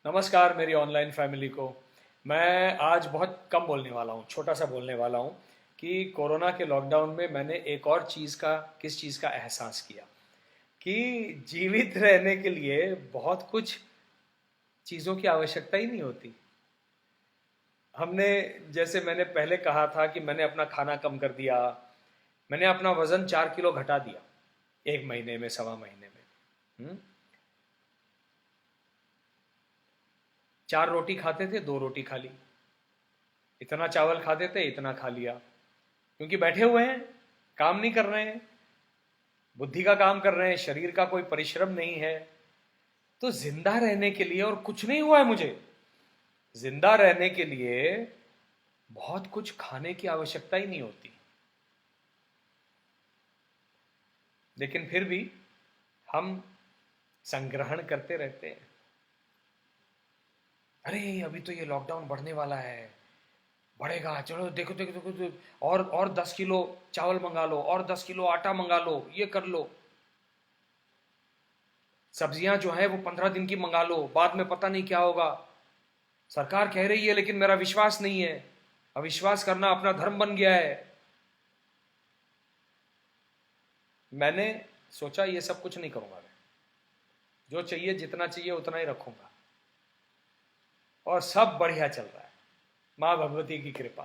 नमस्कार मेरी online family को। मैं आज बहुत कम बोलने वाला हूँ, छोटा सा बोलने वाला हूँ कि कोरोना के लॉकडाउन में मैंने एक और चीज़ का किस चीज़ का एहसास किया कि जीवित रहने के लिए बहुत कुछ चीज़ों की आवश्यकता ही नहीं होती। हमने जैसे मैंने पहले कहा था कि मैंने अपना खाना कम कर दिया, मैंने अपना वज़न 4 किलो घटा दिया एक महीने में, सवा महीने में। 4 रोटी खाते थे, 2 रोटी खा ली। इतना चावल खाते थे, इतना खा लिया। क्योंकि बैठे हुए हैं, काम नहीं कर रहे हैं, बुद्धि का काम कर रहे हैं, शरीर का कोई परिश्रम नहीं है। तो जिंदा रहने के लिए और कुछ नहीं हुआ है मुझे। जिंदा रहने के लिए बहुत कुछ खाने की आवश्यकता ही नहीं होती, लेकिन फिर भी हम संग्रहण करते रहते हैं। अरे अभी तो ये लॉकडाउन बढ़ने वाला है, बढ़ेगा, चलो देखो देखो देखो, देखो और 10 किलो चावल मंगा लो, और 10 किलो आटा मंगा लो, ये कर लो। सब्जियां जो है वो 15 दिन की मंगा लो, बाद में पता नहीं क्या होगा। सरकार कह रही है लेकिन मेरा विश्वास नहीं है। अविश्वास करना अपना धर्म बन गया है। मैंने सोचा ये सब कुछ नहीं करूंगा मैं, जो चाहिए जितना चाहिए उतना ही रखूंगा, और सब बढ़िया चल रहा है, मां भगवती की कृपा।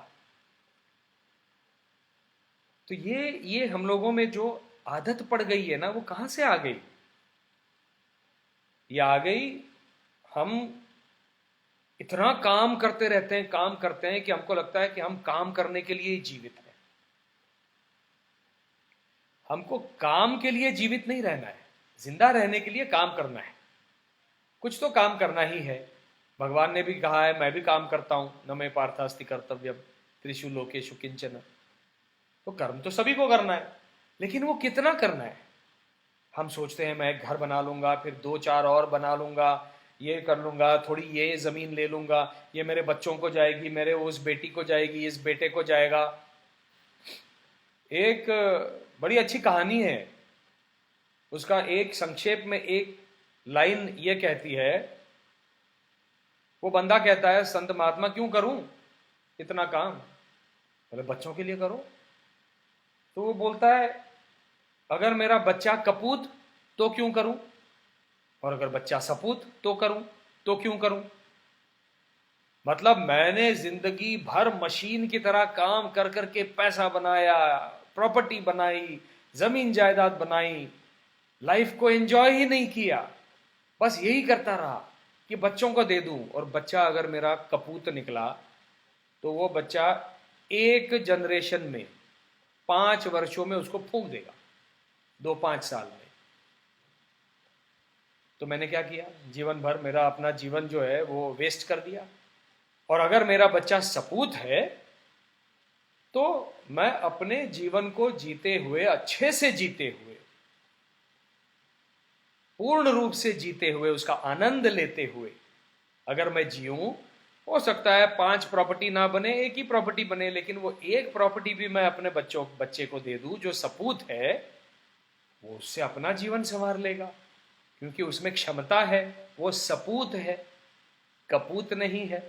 तो ये हम लोगों में जो आदत पड़ गई है ना, वो कहां से आ गई? ये आ गई, हम इतना काम करते रहते हैं, काम करते हैं कि हमको लगता है कि हम काम करने के लिए ही जीवित हैं। हमको काम के लिए जीवित नहीं रहना है, जिंदा रहने के लिए काम करना है। कुछ तो काम करना ही है। भगवान ने भी कहा है, मैं भी काम करता हूं, न मे पार्थास्ति कर्तव्यम त्रिषु लोकेषु किंचन। तो कर्म तो सभी को करना है, लेकिन वो कितना करना है? हम सोचते हैं मैं एक घर बना लूंगा, फिर 2-4 और बना लूंगा, ये कर लूंगा, थोड़ी ये जमीन ले लूंगा, ये मेरे बच्चों को जाएगी, मेरे उस बेटी को जाएगी, इस बेटे को जाएगा। एक बड़ी अच्छी कहानी है, उसका एक संक्षेप में एक लाइन ये कहती है। वो बंदा कहता है, संत महात्मा क्यों करूं इतना काम? बोले बच्चों के लिए करो। तो वो बोलता है, अगर मेरा बच्चा कपूत तो क्यों करूं, और अगर बच्चा सपूत तो करूं, तो क्यों करूं? मतलब मैंने जिंदगी भर मशीन की तरह काम कर करके पैसा बनाया, प्रॉपर्टी बनाई, जमीन जायदाद बनाई, लाइफ को एंजॉय ही नहीं किया, बस यही करता रहा कि बच्चों को दे दूं। और बच्चा अगर मेरा कपूत निकला तो वो बच्चा एक जनरेशन में, 5 वर्षों में उसको फूंक देगा, 2-5 साल में। तो मैंने क्या किया? जीवन भर मेरा अपना जीवन जो है वो वेस्ट कर दिया। और अगर मेरा बच्चा सपूत है तो मैं अपने जीवन को जीते हुए, अच्छे से जीते हुए, पूर्ण रूप से जीते हुए, उसका आनंद लेते हुए अगर मैं जीऊं, हो सकता है 5 प्रॉपर्टी ना बने, एक ही प्रॉपर्टी बने, लेकिन वो एक प्रॉपर्टी भी मैं अपने बच्चे को दे दूं जो सपूत है, वो उससे अपना जीवन संवार लेगा, क्योंकि उसमें क्षमता है। वो सपूत है, कपूत नहीं है।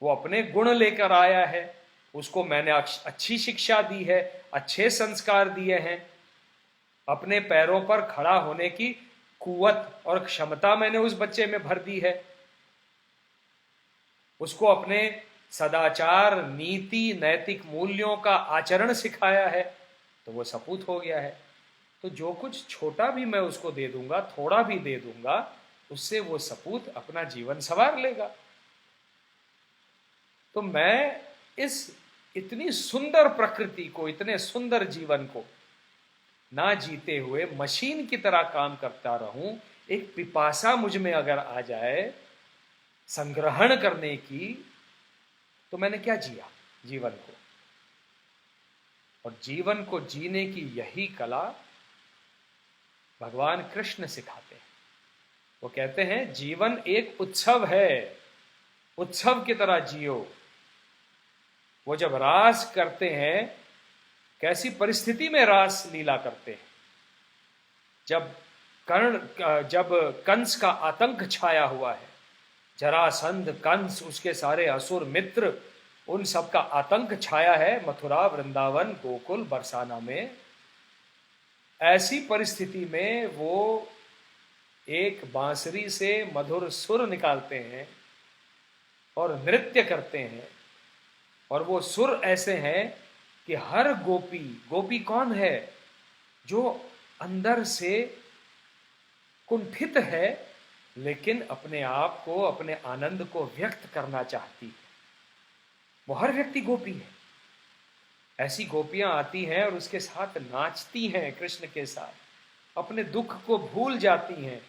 वो अपने गुण लेकर आया है, उसको मैंने अच्छी शिक्षा दी है, अच्छे संस्कार दिए हैं, अपने पैरों पर खड़ा होने की कुवत और क्षमता मैंने उस बच्चे में भर दी है। उसको अपने सदाचार, नीति, नैतिक मूल्यों का आचरण सिखाया है, तो वो सपूत हो गया है। तो जो कुछ छोटा भी मैं उसको दे दूंगा, थोड़ा भी दे दूंगा, उससे वो सपूत अपना जीवन संवार लेगा। तो मैं इस इतनी सुंदर प्रकृति को, इतने सुंदर जीवन को ना जीते हुए मशीन की तरह काम करता रहूं, एक पिपासा मुझ में अगर आ जाए संग्रहण करने की, तो मैंने क्या जिया जीवन को? और जीवन को जीने की यही कला भगवान कृष्ण सिखाते हैं। वो कहते हैं जीवन एक उत्सव है, उत्सव की तरह जियो। वो जब रास करते हैं, कैसी परिस्थिति में रास लीला करते हैं? जब कंस का आतंक छाया हुआ है, जरासंध, कंस, उसके सारे असुर मित्र, उन सब का आतंक छाया है मथुरा, वृंदावन, गोकुल, बरसाना में। ऐसी परिस्थिति में वो एक बांसुरी से मधुर सुर निकालते हैं और नृत्य करते हैं, और वो सुर ऐसे हैं कि हर गोपी, गोपी कौन है? जो अंदर से कुंठित है लेकिन अपने आप को, अपने आनंद को व्यक्त करना चाहती है, वो हर व्यक्ति गोपी है। ऐसी गोपियां आती हैं और उसके साथ नाचती हैं, कृष्ण के साथ, अपने दुख को भूल जाती हैं,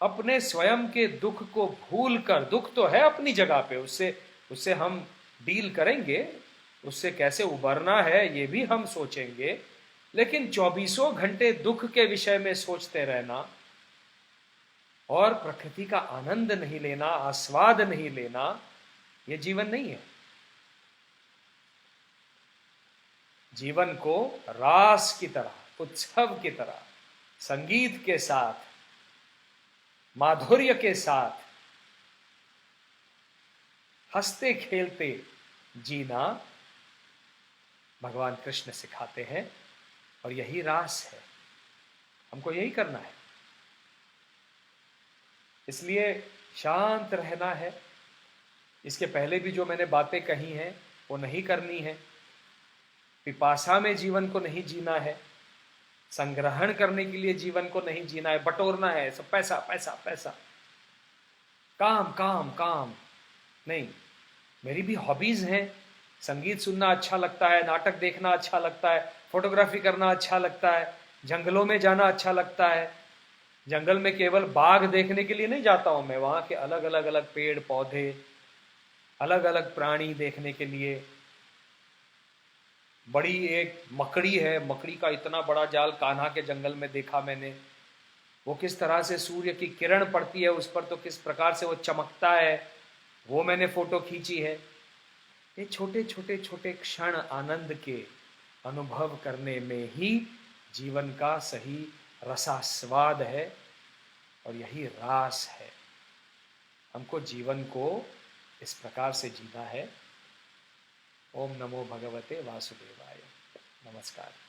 अपने स्वयं के दुख को भूल कर, दुख तो है अपनी जगह पे, उससे उससे हम डील करेंगे, उससे कैसे उबरना है ये भी हम सोचेंगे, लेकिन 24 घंटे दुख के विषय में सोचते रहना और प्रकृति का आनंद नहीं लेना, आस्वाद नहीं लेना, ये जीवन नहीं है। जीवन को रास की तरह, उत्सव की तरह, संगीत के साथ, माधुर्य के साथ, हंसते खेलते जीना भगवान कृष्ण सिखाते हैं, और यही रास है, हमको यही करना है। इसलिए शांत रहना है। इसके पहले भी जो मैंने बातें कही हैं वो नहीं करनी है। पिपासा में जीवन को नहीं जीना है, संग्रहण करने के लिए जीवन को नहीं जीना है, बटोरना है सब, पैसा पैसा पैसा, काम काम काम नहीं। मेरी भी हॉबीज हैं, संगीत सुनना अच्छा लगता है, नाटक देखना अच्छा लगता है, फोटोग्राफी करना अच्छा लगता है, जंगलों में जाना अच्छा लगता है। जंगल में केवल बाघ देखने के लिए नहीं जाता हूं मैं, वहां के अलग अलग अलग पेड़ पौधे, अलग अलग प्राणी देखने के लिए। बड़ी एक मकड़ी है, मकड़ी का इतना बड़ा जाल कान्हा के जंगल में देखा मैंने, वो किस तरह से सूर्य की किरण पड़ती है उस पर तो किस प्रकार से वो चमकता है, वो मैंने फोटो खींची है। ये छोटे छोटे छोटे क्षण आनंद के अनुभव करने में ही जीवन का सही रसास्वाद है, और यही रास है। हमको जीवन को इस प्रकार से जीना है। ओम नमो भगवते वासुदेवाय। नमस्कार।